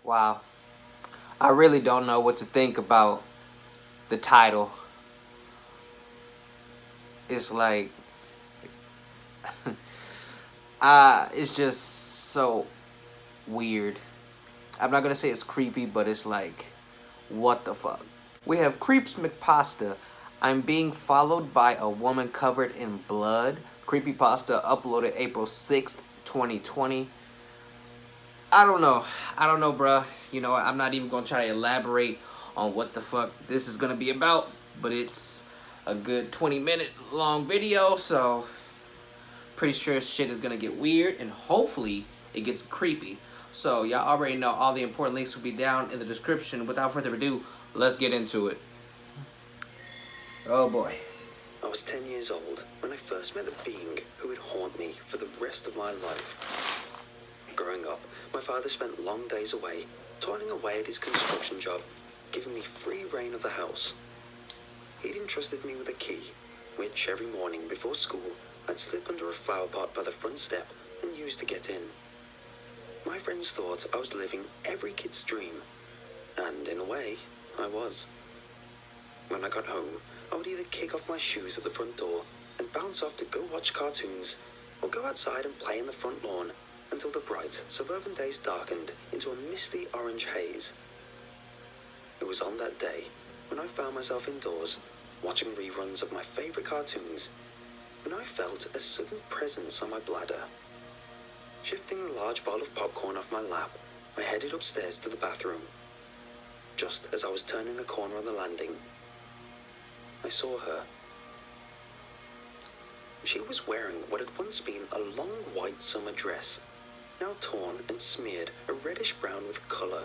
Wow. I really don't know what to think about the title. It's like it's just so weird. I'm not gonna say it's creepy, but it's like, what the fuck? We have Creepypasta. I'm being followed by a woman covered in blood. Creepypasta uploaded April 6th, 2020. I don't know. I don't know, bruh. You know, I'm not even gonna try to elaborate on what the fuck this is gonna be about, but it's a good 20-minute long video, so pretty sure shit is gonna get weird, and hopefully it gets creepy. So y'all already know all the important links will be down in the description. Without further ado, let's get into it. Oh boy. I was 10 years old when I first met the being who would haunt me for the rest of my life. Growing up, my father spent long days away, toiling away at his construction job, giving me free rein of the house. He'd entrusted me with a key, which every morning before school I'd slip under a flower pot by the front step and use to get in. My friends thought I was living every kid's dream, and in a way, I was. When I got home, I would either kick off my shoes at the front door and bounce off to go watch cartoons, or go outside and play in the front lawn until the bright suburban days darkened into a misty orange haze. It was on that day when I found myself indoors, watching reruns of my favourite cartoons, when I felt a sudden presence on my bladder. Shifting a large bowl of popcorn off my lap, I headed upstairs to the bathroom. Just as I was turning a corner on the landing, I saw her. She was wearing what had once been a long white summer dress, now torn and smeared a reddish-brown with colour.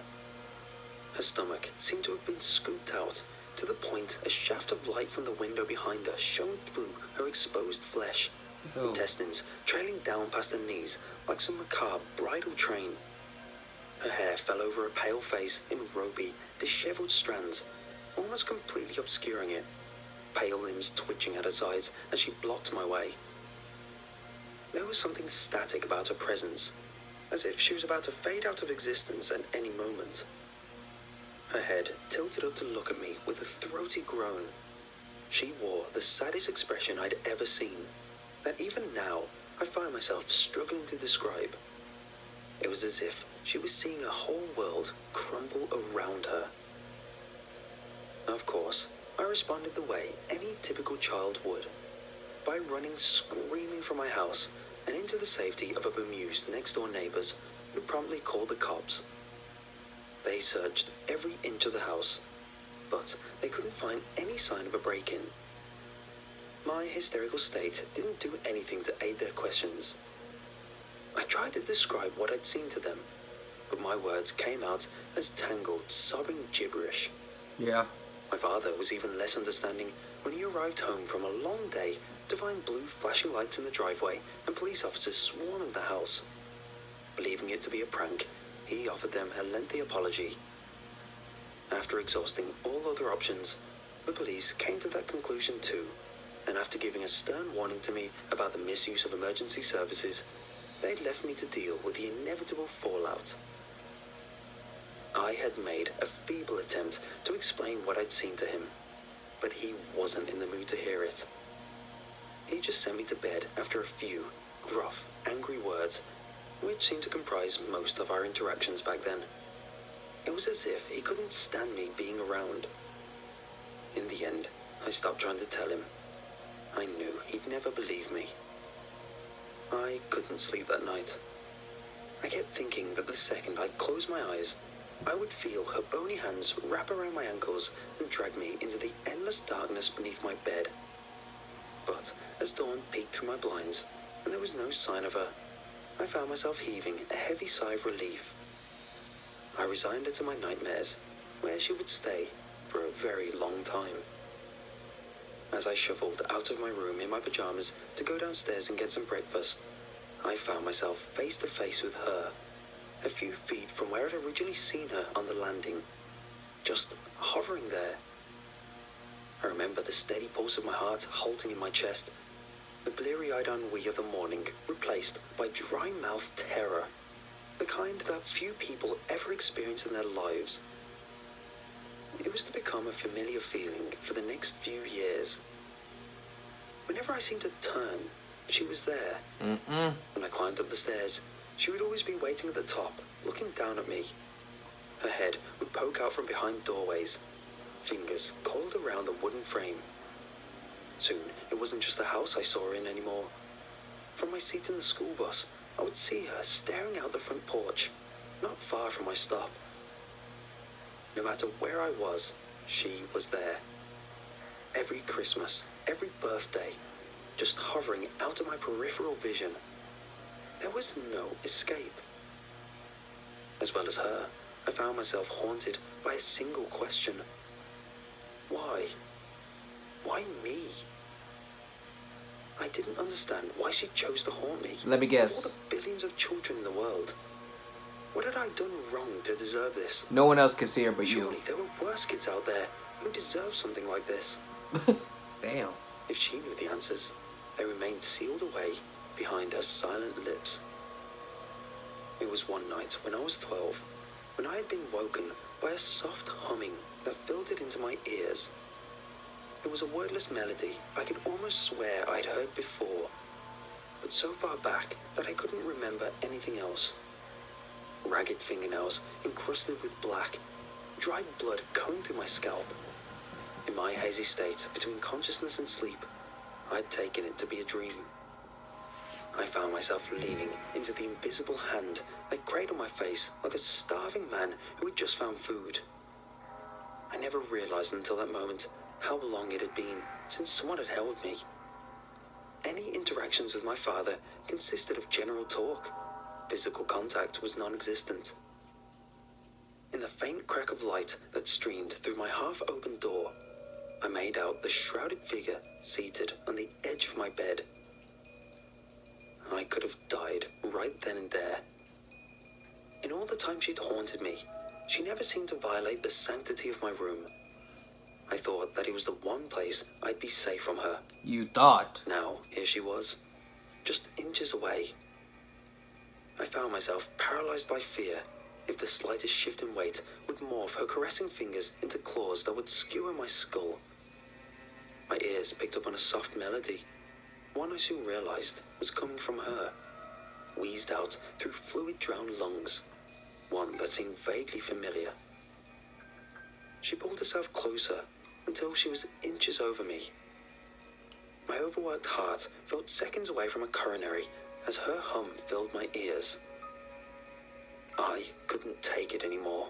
Her stomach seemed to have been scooped out, to the point a shaft of light from the window behind her shone through her exposed flesh, intestines trailing down past her knees like some macabre bridal train. Her hair fell over her pale face in ropey, dishevelled strands, almost completely obscuring it, pale limbs twitching at her sides as she blocked my way. There was something static about her presence, as if she was about to fade out of existence at any moment. Her head tilted up to look at me with a throaty groan. She wore the saddest expression I'd ever seen, that even now I find myself struggling to describe. It was as if she was seeing a whole world crumble around her. Of course, I responded the way any typical child would, by running screaming from my house and into the safety of a bemused next-door neighbours who promptly called the cops. They searched every inch of the house, but they couldn't find any sign of a break-in. My hysterical state didn't do anything to aid their questions. I tried to describe what I'd seen to them, but my words came out as tangled, sobbing gibberish. Yeah. My father was even less understanding when he arrived home from a long day to find blue flashing lights in the driveway and police officers swarming the house. Believing it to be a prank, he offered them a lengthy apology. After exhausting all other options, the police came to that conclusion too, and after giving a stern warning to me about the misuse of emergency services, they'd left me to deal with the inevitable fallout. I had made a feeble attempt to explain what I'd seen to him, but he wasn't in the mood to hear it. He just sent me to bed after a few gruff, angry words, which seemed to comprise most of our interactions back then. It was as if he couldn't stand me being around. In the end, I stopped trying to tell him. I knew he'd never believe me. I couldn't sleep that night. I kept thinking that the second I closed my eyes, I would feel her bony hands wrap around my ankles and drag me into the endless darkness beneath my bed. But as dawn peeked through my blinds, and there was no sign of her, I found myself heaving a heavy sigh of relief. I resigned her to my nightmares, where she would stay for a very long time. As I shuffled out of my room in my pajamas to go downstairs and get some breakfast, I found myself face to face with her, a few feet from where I'd originally seen her on the landing, just hovering there. I remember the steady pulse of my heart halting in my chest, the bleary-eyed ennui of the morning replaced by dry-mouthed terror, the kind that few people ever experience in their lives. It was to become a familiar feeling for the next few years. Whenever I seemed to turn, she was there. When I climbed up the stairs, she would always be waiting at the top, looking down at me. Her head would poke out from behind doorways, fingers coiled around the wooden frame. Soon, it wasn't just the house I saw her in anymore. From my seat in the school bus, I would see her staring out the front porch, not far from my stop. No matter where I was, she was there. Every Christmas, every birthday, just hovering out of my peripheral vision. There was no escape. As well as her, I found myself haunted by a single question. Why? Why me? I didn't understand why she chose to haunt me. Let me guess. Of all the billions of children in the world. What had I done wrong to deserve this? No one else can see her but Surely you. there were worse kids out there who deserved something like this. Damn. If she knew the answers, they remained sealed away behind her silent lips. It was one night when I was 12, when I had been woken by a soft humming that filtered into my ears. It was a wordless melody I could almost swear I'd heard before, but so far back that I couldn't remember anything else. Ragged fingernails encrusted with black, dried blood combed through my scalp. In my hazy state, between consciousness and sleep, I'd taken it to be a dream. I found myself leaning into the invisible hand that cradled my face like a starving man who had just found food. I never realized until that moment how long it had been since someone had held me. Any interactions with my father consisted of general talk. Physical contact was non-existent. In the faint crack of light that streamed through my half-open door, I made out the shrouded figure seated on the edge of my bed. I could have died right then and there. In all the time she'd haunted me, she never seemed to violate the sanctity of my room. I thought that it was the one place I'd be safe from her. You thought. Now, here she was, just inches away. I found myself paralyzed by fear. If the slightest shift in weight would morph her caressing fingers into claws that would skewer my skull. My ears picked up on a soft melody, one I soon realized was coming from her, wheezed out through fluid-drowned lungs, one that seemed vaguely familiar. She pulled herself closer until she was inches over me. My overworked heart felt seconds away from a coronary as her hum filled my ears. I couldn't take it anymore.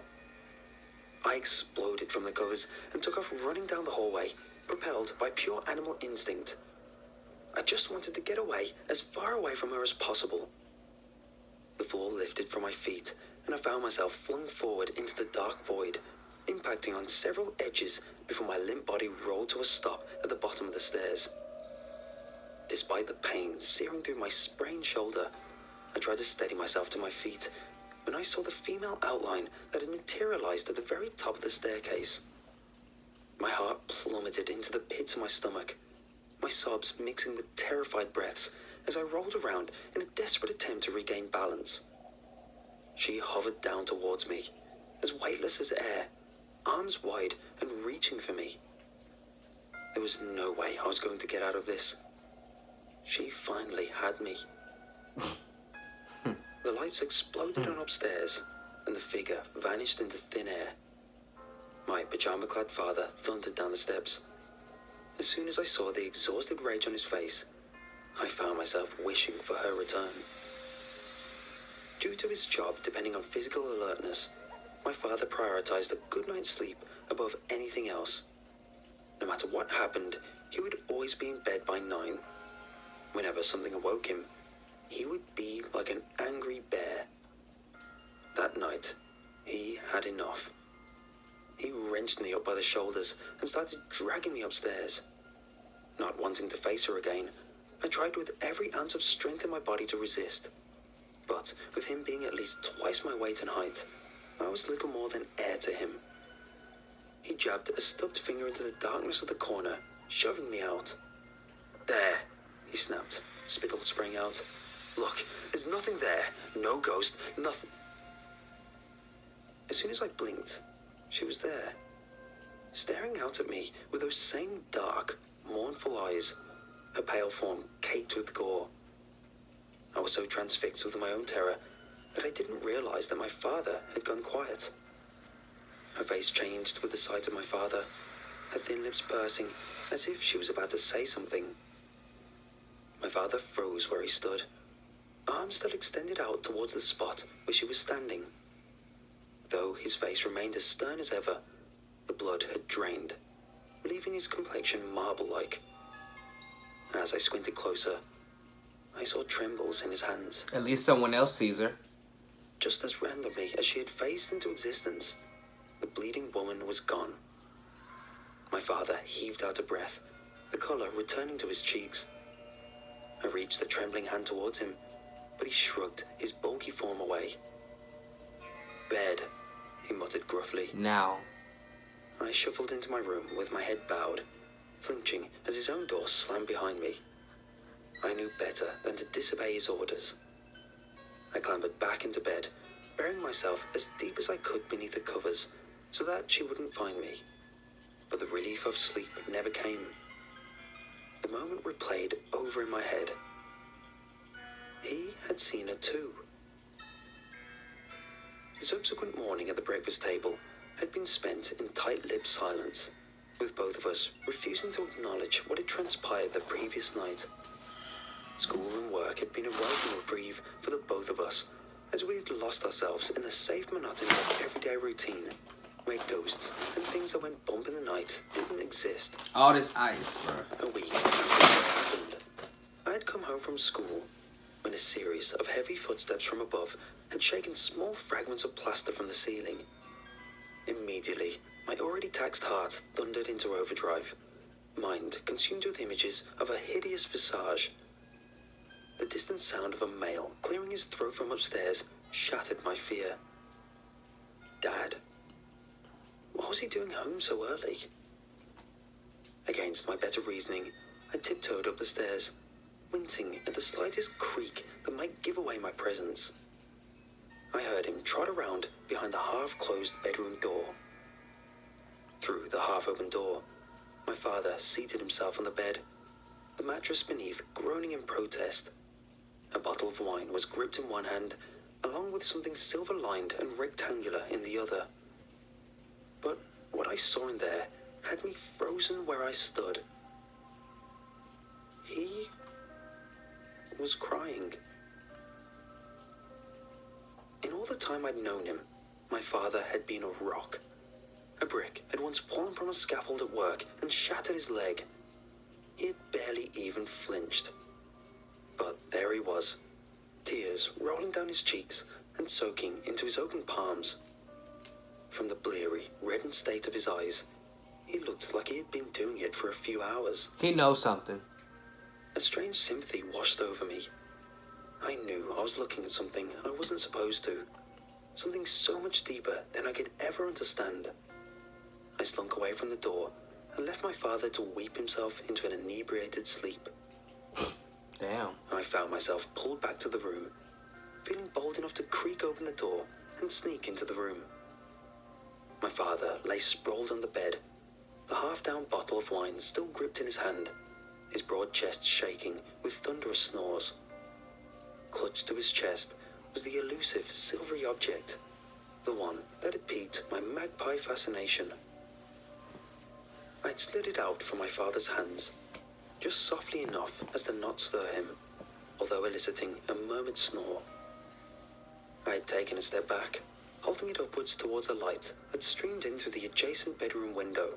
I exploded from the covers and took off running down the hallway, propelled by pure animal instinct. I just wanted to get away, as far away from her as possible. The floor lifted from my feet, and I found myself flung forward into the dark void, impacting on several edges before my limp body rolled to a stop at the bottom of the stairs. Despite the pain searing through my sprained shoulder, I tried to steady myself to my feet when I saw the female outline that had materialized at the very top of the staircase. My heart plummeted into the pits of my stomach, my sobs mixing with terrified breaths as I rolled around in a desperate attempt to regain balance. She hovered down towards me, as weightless as air, arms wide and reaching for me. There was no way I was going to get out of this. She finally had me. The lights exploded on upstairs, and the figure vanished into thin air. My pajama-clad father thundered down the steps. As soon as I saw the exhausted rage on his face, I found myself wishing for her return. Due to his job depending on physical alertness, my father prioritized a good night's sleep above anything else. No matter what happened, he would always be in bed by 9. Whenever something awoke him, he would be like an angry bear. That night, he had enough. He wrenched me up by the shoulders and started dragging me upstairs. Not wanting to face her again, I tried with every ounce of strength in my body to resist. But with him being at least twice my weight and height, I was little more than air to him. He jabbed a stubbed finger into the darkness of the corner, shoving me out. "There," he snapped, spittle spraying out. "Look, there's nothing there. No ghost, nothing." As soon as I blinked, she was there, staring out at me with those same dark, mournful eyes, her pale form caked with gore. I was so transfixed with my own terror that I didn't realize that my father had gone quiet. Her face changed with the sight of my father, her thin lips pursing as if she was about to say something. My father froze where he stood, arms still extended out towards the spot where she was standing. Though his face remained as stern as ever, the blood had drained, leaving his complexion marble-like. As I squinted closer, I saw trembles in his hands. At least someone else sees her. Just as randomly as she had phased into existence, the bleeding woman was gone. My father heaved out a breath, the colour returning to his cheeks. I reached the trembling hand towards him, but he shrugged his bulky form away. "Bed," he muttered gruffly. Now. I shuffled into my room with my head bowed, flinching as his own door slammed behind me. I knew better than to disobey his orders. I clambered back into bed, burying myself as deep as I could beneath the covers so that she wouldn't find me. But the relief of sleep never came. The moment replayed over in my head. He had seen her too. The subsequent morning at the breakfast table had been spent in tight-lipped silence, with both of us refusing to acknowledge what had transpired the previous night. School and work had been a welcome reprieve for the both of us, as we had lost ourselves in the safe monotony of everyday routine, where ghosts and things that went bump in the night didn't exist. All this ice, bro. A week after it happened, I had come home from school when a series of heavy footsteps from above had shaken small fragments of plaster from the ceiling. Immediately, my already taxed heart thundered into overdrive, mind consumed with images of a hideous visage. The distant sound of a male clearing his throat from upstairs shattered my fear. Dad? What was he doing home so early? Against my better reasoning, I tiptoed up the stairs, wincing at the slightest creak that might give away my presence. I heard him trot around behind the half-closed bedroom door. Through the half-open door, my father seated himself on the bed, the mattress beneath groaning in protest. A bottle of wine was gripped in one hand, along with something silver-lined and rectangular in the other. But what I saw in there had me frozen where I stood. He was crying. In all the time I'd known him, my father had been a rock. A brick had once fallen from a scaffold at work and shattered his leg. He had barely even flinched. But there he was, tears rolling down his cheeks and soaking into his open palms. From the bleary, reddened state of his eyes, he looked like he had been doing it for a few hours. He knows something. A strange sympathy washed over me. I knew I was looking at something I wasn't supposed to. Something so much deeper than I could ever understand. I slunk away from the door and left my father to weep himself into an inebriated sleep. Damn. I found myself pulled back to the room, feeling bold enough to creak open the door and sneak into the room. My father lay sprawled on the bed, the half-down bottle of wine still gripped in his hand, his broad chest shaking with thunderous snores. Clutched to his chest was the elusive silvery object, the one that had piqued my magpie fascination. I'd slid it out from my father's hands, just softly enough as to not stir him, although eliciting a murmured snore. I had taken a step back, holding it upwards towards a light that streamed in through the adjacent bedroom window.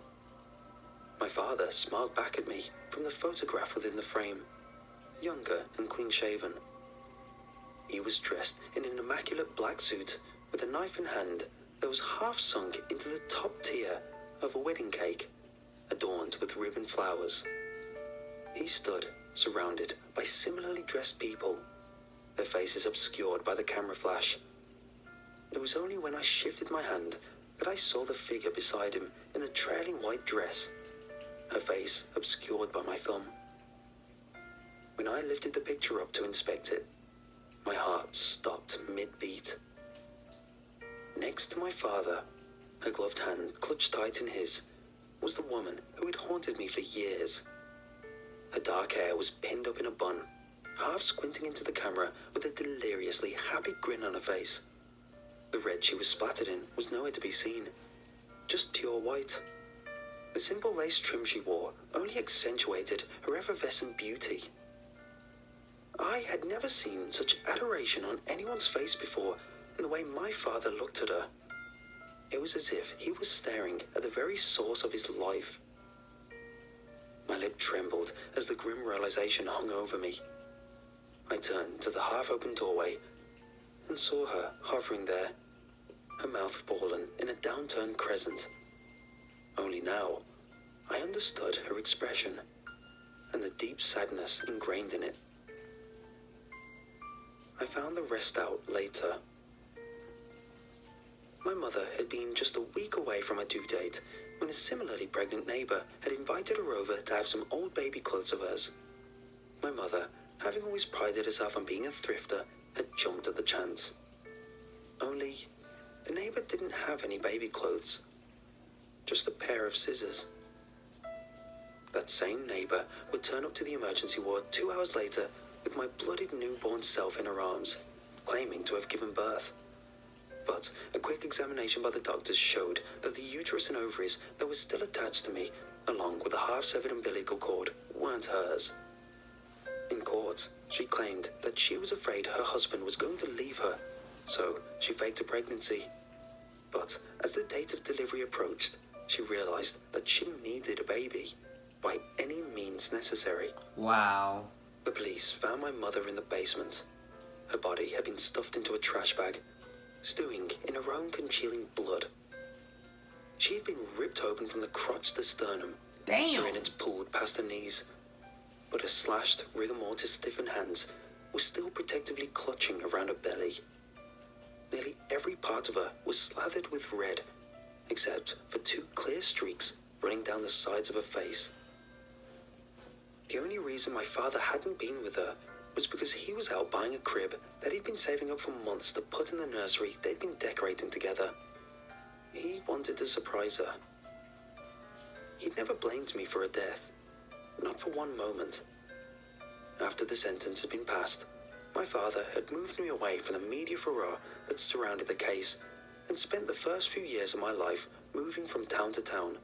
My father smiled back at me from the photograph within the frame, younger and clean-shaven. He was dressed in an immaculate black suit with a knife in hand that was half sunk into the top tier of a wedding cake, adorned with ribbon flowers. He stood, surrounded by similarly dressed people, their faces obscured by the camera flash. It was only when I shifted my hand that I saw the figure beside him in the trailing white dress, her face obscured by my thumb. When I lifted the picture up to inspect it, my heart stopped mid-beat. Next to my father, her gloved hand clutched tight in his, was the woman who had haunted me for years. Her dark hair was pinned up in a bun, half squinting into the camera with a deliriously happy grin on her face. The red she was splattered in was nowhere to be seen, just pure white. The simple lace trim she wore only accentuated her effervescent beauty. I had never seen such adoration on anyone's face before in the way my father looked at her. It was as if he was staring at the very source of his life. My lip trembled as the grim realization hung over me. I turned to the half-open doorway and saw her hovering there, her mouth fallen in a downturned crescent. Only now, I understood her expression and the deep sadness ingrained in it. I found the rest out later. My mother had been just a week away from her due date when a similarly pregnant neighbor had invited her over to have some old baby clothes of hers. My mother, having always prided herself on being a thrifter, had jumped at the chance. Only, the neighbor didn't have any baby clothes, just a pair of scissors. That same neighbor would turn up to the emergency ward 2 hours later with my bloodied newborn self in her arms, claiming to have given birth. But a quick examination by the doctors showed that the uterus and ovaries that were still attached to me, along with a half-severed umbilical cord, weren't hers. In court, she claimed that she was afraid her husband was going to leave her, so she faked a pregnancy. But as the date of delivery approached, she realized that she needed a baby, by any means necessary. Wow. The police found my mother in the basement. Her body had been stuffed into a trash bag, stewing in her own congealing blood. She had been ripped open from the crotch to sternum. Damn. Her innards pulled past her knees, but her slashed, rigor mortis stiffened hands were still protectively clutching around her belly. Nearly every part of her was slathered with red, except for 2 clear streaks running down the sides of her face. The only reason my father hadn't been with her was because he was out buying a crib that he'd been saving up for months to put in the nursery they'd been decorating together. He wanted to surprise her. He'd never blamed me for her death, not for one moment. After the sentence had been passed, my father had moved me away from the media furore that surrounded the case and spent the first few years of my life moving from town to town,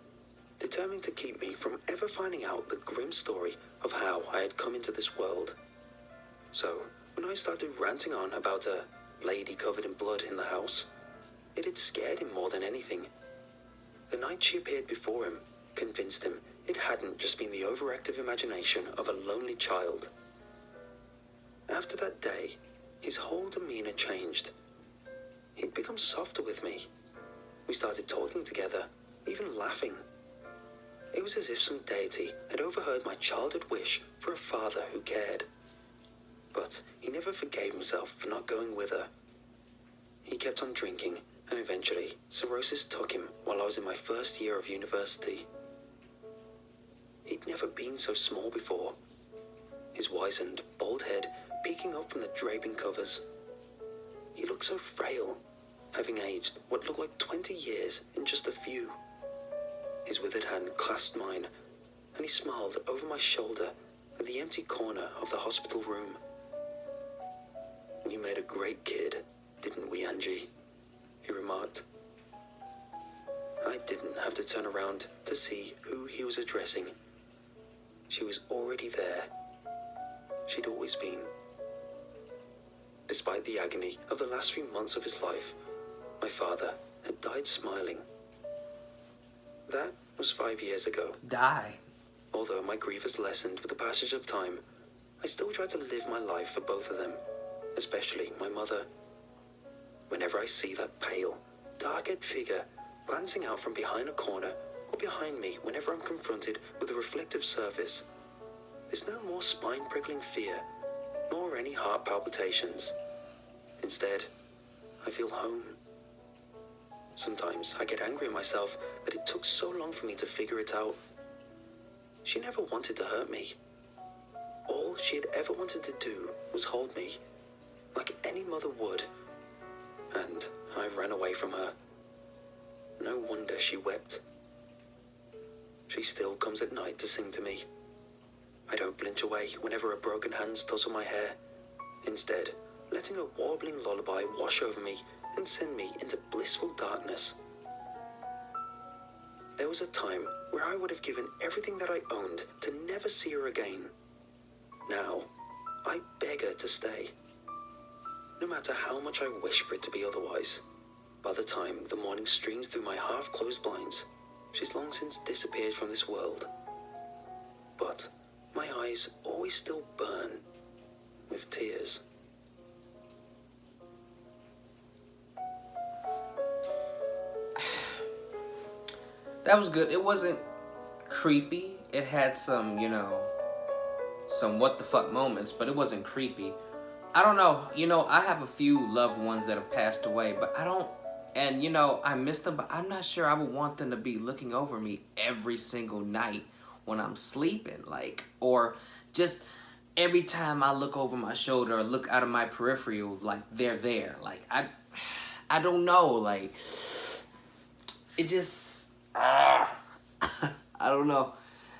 determined to keep me from ever finding out the grim story of how I had come into this world. So, when I started ranting on about a lady covered in blood in the house, it had scared him more than anything. The night she appeared before him convinced him it hadn't just been the overactive imagination of a lonely child. After that day, his whole demeanor changed. He'd become softer with me. We started talking together, even laughing. It was as if some deity had overheard my childhood wish for a father who cared. But he never forgave himself for not going with her. He kept on drinking, and eventually cirrhosis took him while I was in my first year of university. He'd never been so small before, his wizened, bald head peeking up from the draping covers. He looked so frail, having aged what looked like 20 years in just a few. His withered hand clasped mine, and he smiled over my shoulder at the empty corner of the hospital room. "We made a great kid, didn't we, Angie?" he remarked. I didn't have to turn around to see who he was addressing. She was already there. She'd always been. Despite the agony of the last few months of his life, my father had died smiling. That was 5 years ago. Die. Although my grief has lessened with the passage of time, I still try to live my life for both of them, especially my mother. Whenever I see that pale, dark-haired figure glancing out from behind a corner or behind me whenever I'm confronted with a reflective surface, there's no more spine-prickling fear, nor any heart palpitations. Instead, I feel home. Sometimes I get angry at myself that it took so long for me to figure it out. She never wanted to hurt me. All she had ever wanted to do was hold me, like any mother would. and I ran away from her. No wonder she wept. She still comes at night to sing to me. I don't flinch away whenever her broken hands tussle my hair, instead letting a warbling lullaby wash over me and send me into blissful darkness. There was a time where I would have given everything that I owned to never see her again. Now, I beg her to stay. No matter how much I wish for it to be otherwise, by the time the morning streams through my half-closed blinds, she's long since disappeared from this world. But my eyes always still burn with tears. That was good. It wasn't creepy. It had some, some what the fuck moments, but it wasn't creepy. I don't know. I have a few loved ones that have passed away, but I don't, and I miss them, but I'm not sure I would want them to be looking over me every single night when I'm sleeping, or just every time I look over my shoulder or look out of my peripheral, they're there. I don't know, it just, I don't know.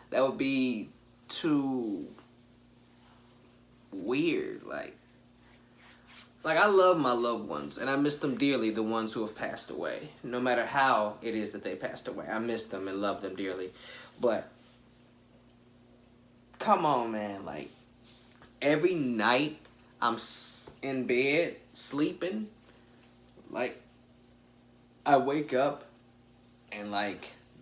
That would be too weird. I love my loved ones, and I miss them dearly, the ones who have passed away. No matter how it is that they passed away, I miss them and love them dearly. But, come on, man. Every night I'm in bed, sleeping, I wake up, and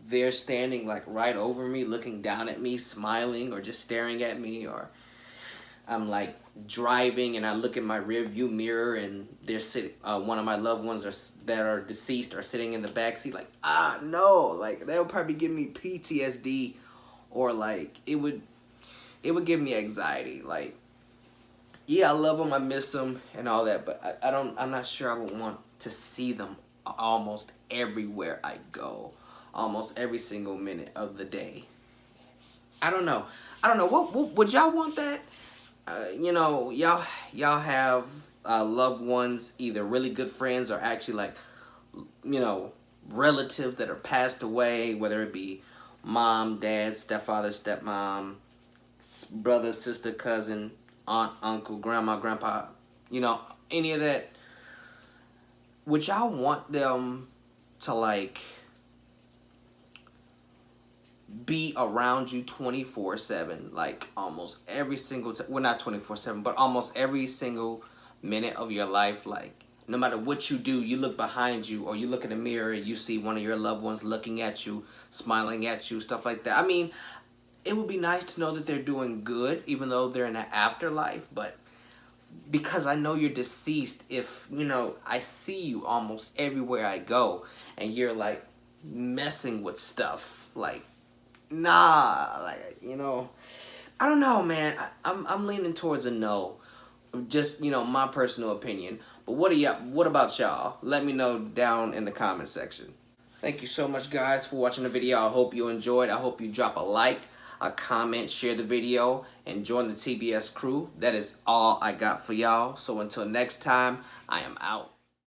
they're standing right over me, looking down at me, smiling, or just staring at me, or I'm driving and I look in my rear view mirror and they're sitting, one of my loved ones that are deceased are sitting in the back seat, no, that would probably give me PTSD, or it would give me anxiety. Yeah, I love them, I miss them and all that, but I'm not sure I would want to see them almost everywhere I go, almost every single minute of the day. I don't know. What would y'all want that? Y'all have loved ones, either really good friends or actually relatives that are passed away, whether it be mom, dad, stepfather, stepmom, brother, sister, cousin, aunt, uncle, grandma, grandpa, any of that. Would y'all want them to be around you 24/7, almost every single time? Well, not 24/7, but almost every single minute of your life. No matter what you do, you look behind you or you look in the mirror and you see one of your loved ones looking at you, smiling at you, stuff like that. I mean, it would be nice to know that they're doing good, even though they're in the afterlife, but because I know you're deceased, if, I see you almost everywhere I go, and you're, messing with stuff, nah, I don't know, man. I'm leaning towards a no. Just, my personal opinion. But what about y'all? Let me know down in the comment section. Thank you so much, guys, for watching the video. I hope you enjoyed. I hope you drop a like, a comment, share the video, and join the TBS crew. That is all I got for y'all. So until next time, I am out.